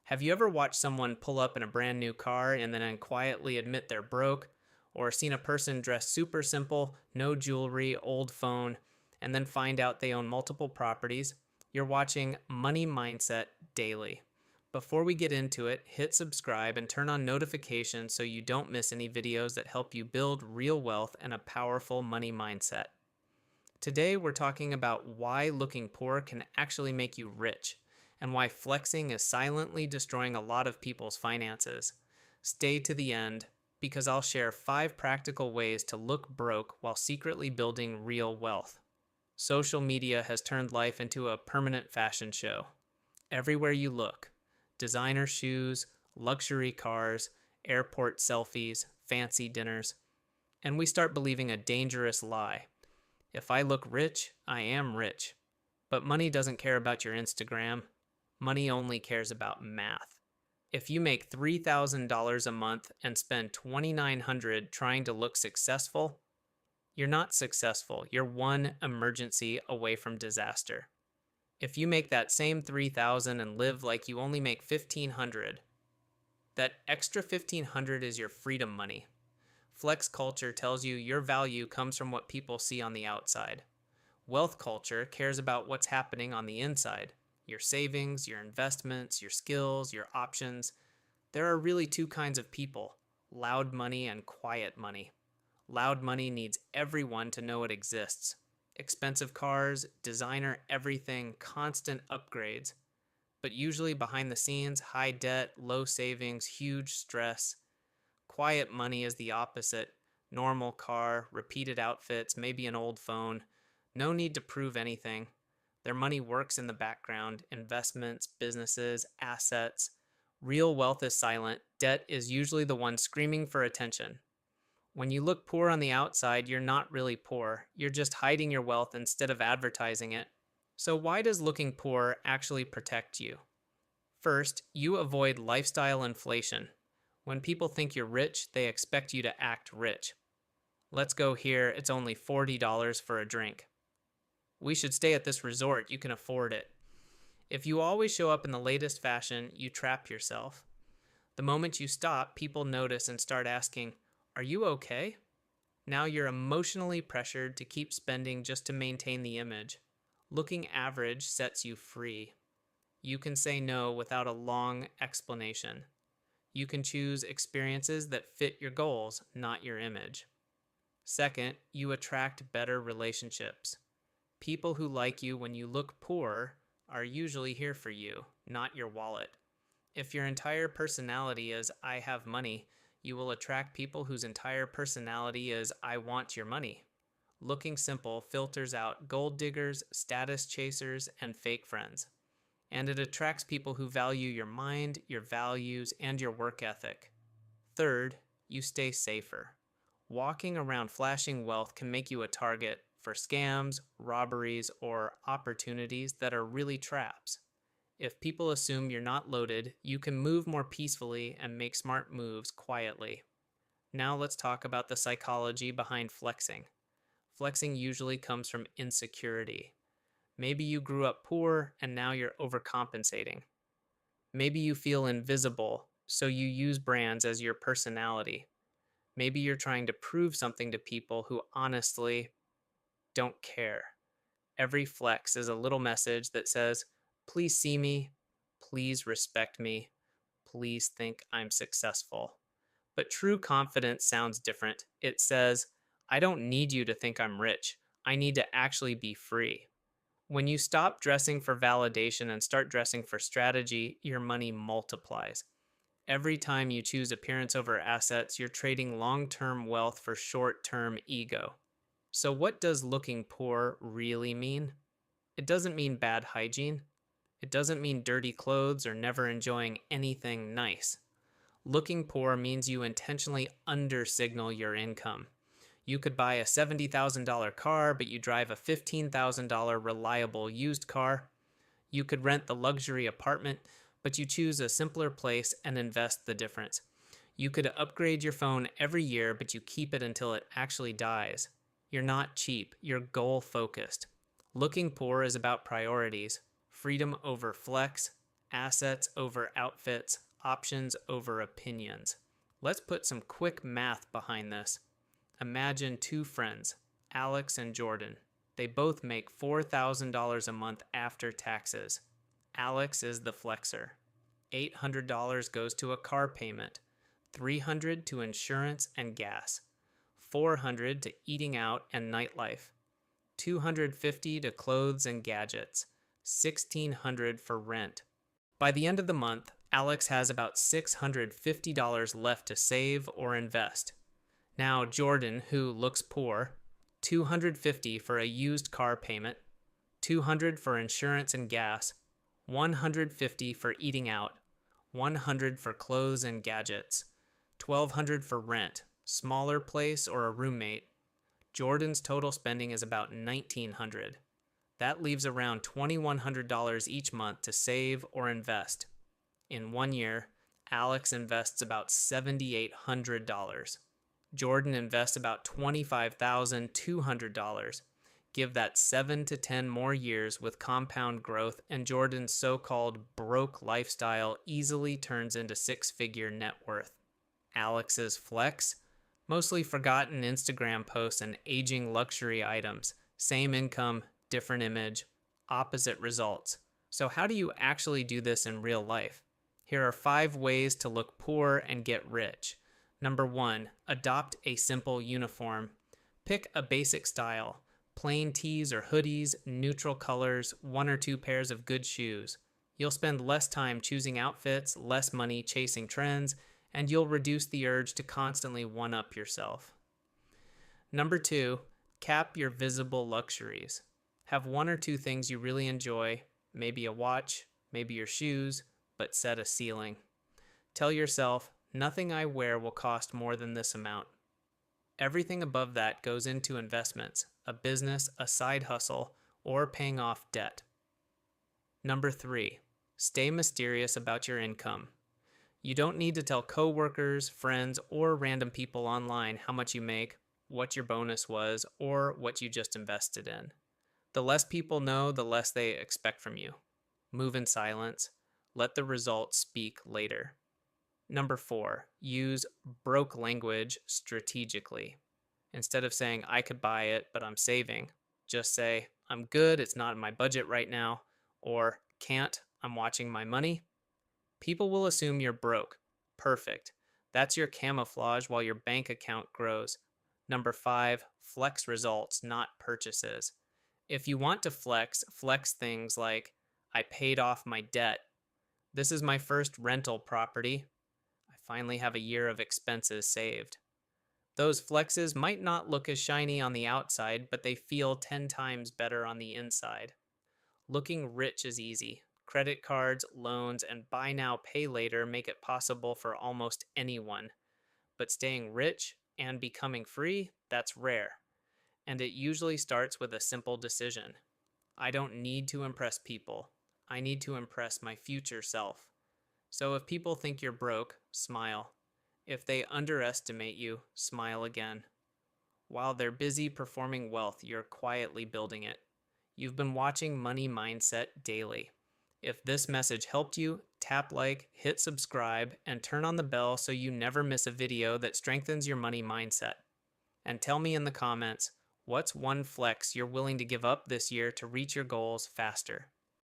Have you ever watched someone pull up in a brand new car and then quietly admit they're broke? Or seen a person dress super simple, no jewelry, old phone, and then find out they own multiple properties? You're watching Money Mindset Daily. Before we get into it, hit subscribe and turn on notifications so you don't miss any videos that help you build real wealth and a powerful money mindset. Today, we're talking about why looking poor can actually make you rich and why flexing is silently destroying a lot of people's finances. Stay to the end because I'll share 5 practical ways to look broke while secretly building real wealth. Social media has turned life into a permanent fashion show. Everywhere you look, designer shoes, luxury cars, airport selfies, fancy dinners, and we start believing a dangerous lie. If I look rich, I am rich. But money doesn't care about your Instagram. Money only cares about math. If you make $3,000 a month and spend $2,900 trying to look successful, you're not successful. You're one emergency away from disaster. If you make that same $3,000 and live like you only make $1,500, that extra $1,500 is your freedom money. Flex culture tells you your value comes from what people see on the outside. Wealth culture cares about what's happening on the inside. Your savings, your investments, your skills, your options. There are really two kinds of people: loud money and quiet money. Loud money needs everyone to know it exists. Expensive cars, designer everything, constant upgrades. But usually behind the scenes, high debt, low savings, huge stress. Quiet money is the opposite: normal car, repeated outfits, maybe an old phone. No need to prove anything. Their money works in the background: investments, businesses, assets. Real wealth is silent. Debt is usually the one screaming for attention. When you look poor on the outside, you're not really poor. You're just hiding your wealth instead of advertising it. So, why does looking poor actually protect you? First, you avoid lifestyle inflation. When people think you're rich, they expect you to act rich. Let's go here, it's only $40 for a drink. We should stay at this resort, you can afford it. If you always show up in the latest fashion, you trap yourself. The moment you stop, people notice and start asking, "Are you okay?" Now you're emotionally pressured to keep spending just to maintain the image. Looking average sets you free. You can say no without a long explanation. You can choose experiences that fit your goals, not your image. Second, you attract better relationships. People who like you when you look poor are usually here for you, not your wallet. If your entire personality is "I have money," you will attract people whose entire personality is "I want your money." Looking simple filters out gold diggers, status chasers, and fake friends. And it attracts people who value your mind, your values, and your work ethic. Third, you stay safer. Walking around flashing wealth can make you a target for scams, robberies, or opportunities that are really traps. If people assume you're not loaded, you can move more peacefully and make smart moves quietly. Now let's talk about the psychology behind flexing. Flexing usually comes from insecurity. Maybe you grew up poor and now you're overcompensating. Maybe you feel invisible, so you use brands as your personality. Maybe you're trying to prove something to people who honestly don't care. Every flex is a little message that says, "Please see me, please respect me, please think I'm successful." But true confidence sounds different. It says, "I don't need you to think I'm rich. I need to actually be free." When you stop dressing for validation and start dressing for strategy, your money multiplies. Every time you choose appearance over assets, you're trading long-term wealth for short-term ego. So what does looking poor really mean? It doesn't mean bad hygiene. It doesn't mean dirty clothes or never enjoying anything nice. Looking poor means you intentionally undersignal your income. You could buy a $70,000 car, but you drive a $15,000 reliable used car. You could rent the luxury apartment, but you choose a simpler place and invest the difference. You could upgrade your phone every year, but you keep it until it actually dies. You're not cheap, you're goal focused. Looking poor is about priorities: freedom over flex, assets over outfits, options over opinions. Let's put some quick math behind this. Imagine two friends, Alex and Jordan. They both make $4,000 a month after taxes. Alex is the flexer. $800 goes to a car payment, $300 to insurance and gas, $400 to eating out and nightlife, $250 to clothes and gadgets, $1,600 for rent. By the end of the month, Alex has about $650 left to save or invest. Now Jordan, who looks poor, $250 for a used car payment, $200 for insurance and gas, $150 for eating out, $100 for clothes and gadgets, $1,200 for rent, smaller place or a roommate. Jordan's total spending is about $1,900. That leaves around $2,100 each month to save or invest. In 1 year, Alex invests about $7,800. Jordan invests about $25,200. Give that 7 to 10 more years with compound growth, and Jordan's so-called broke lifestyle easily turns into six-figure net worth. Alex's flex? Mostly forgotten Instagram posts and aging luxury items. Same income, different image, opposite results. So how do you actually do this in real life? Here are 5 ways to look poor and get rich. Number 1, adopt a simple uniform. Pick a basic style. Plain tees or hoodies, neutral colors, 1 or 2 pairs of good shoes. You'll spend less time choosing outfits, less money chasing trends, and you'll reduce the urge to constantly one-up yourself. Number 2, cap your visible luxuries. Have 1 or 2 things you really enjoy, maybe a watch, maybe your shoes, but set a ceiling. Tell yourself, nothing I wear will cost more than this amount. Everything above that goes into investments, a business, a side hustle, or paying off debt. Number 3, stay mysterious about your income. You don't need to tell coworkers, friends, or random people online how much you make, what your bonus was, or what you just invested in. The less people know, the less they expect from you. Move in silence. Let the results speak later. Number 4, use broke language strategically. Instead of saying, I could buy it, but I'm saving, just say, I'm good, it's not in my budget right now, or can't, I'm watching my money. People will assume you're broke. Perfect. That's your camouflage while your bank account grows. Number 5, flex results, not purchases. If you want to flex things like, I paid off my debt. This is my first rental property. I finally have a year of expenses saved. Those flexes might not look as shiny on the outside, but they feel 10 times better on the inside. Looking rich is easy. Credit cards, loans, and buy now, pay later make it possible for almost anyone. But staying rich and becoming free, that's rare. And it usually starts with a simple decision. I don't need to impress people. I need to impress my future self. So if people think you're broke, smile. If they underestimate you, smile again. While they're busy performing wealth, you're quietly building it. You've been watching Money Mindset Daily. If this message helped you, tap like, hit subscribe, and turn on the bell so you never miss a video that strengthens your money mindset. And tell me in the comments, what's one flex you're willing to give up this year to reach your goals faster?